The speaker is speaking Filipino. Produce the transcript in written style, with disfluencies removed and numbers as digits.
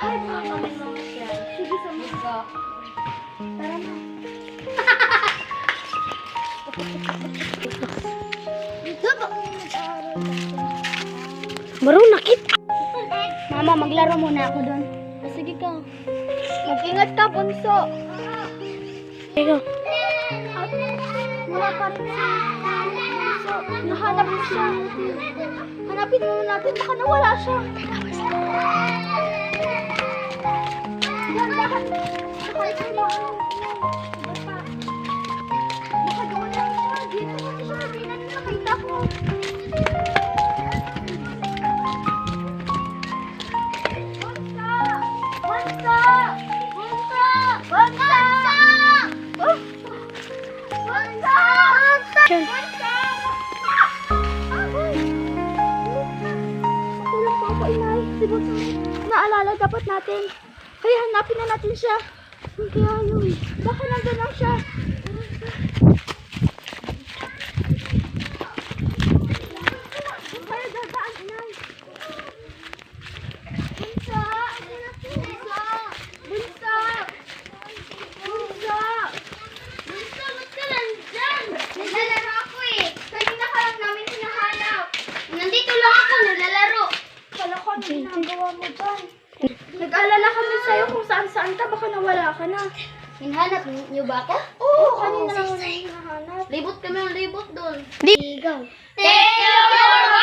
Ay, mga kami siya. Sige, sa mga. Tara na. Marunong nakit. Mama, maglaro muna ako doon. Sige ka. Mag-ingat ka, bunso. Ikaw. Wala pa rin siya. Bunso, nahanap mo siya. Hanapin muna natin, baka nawala siya. Dahan-dahan. Baka ito yung baka doon lang siya. Dito kasi siya kanina nung nakita ko. Bunso! Bunso! Bunso! Bunso! Bunso! Walang pa ako, inay. Si Bunso. Naalala dapat natin. Kaya hanapin na natin siya. Kaya yun. Baka nandun lang siya. Kaya dadaan, inay. Bunso! Bunso! Bunso! Bunso! Bunso, ba't ka nandyan? Naglalaro ako eh. Kanina ka lang namin hinahanap. Nandito lang ako, naglalaro. Kala ko, ano ginagawa mo dyan? Nag-alala kami sa'yo kung saan-saan ka, baka nawala ka na. Hinahanap niyo ba ako? Oo, kanina lang namin hinahanap. Libot kami ng libot doon. Di. Ikaw. Thank you for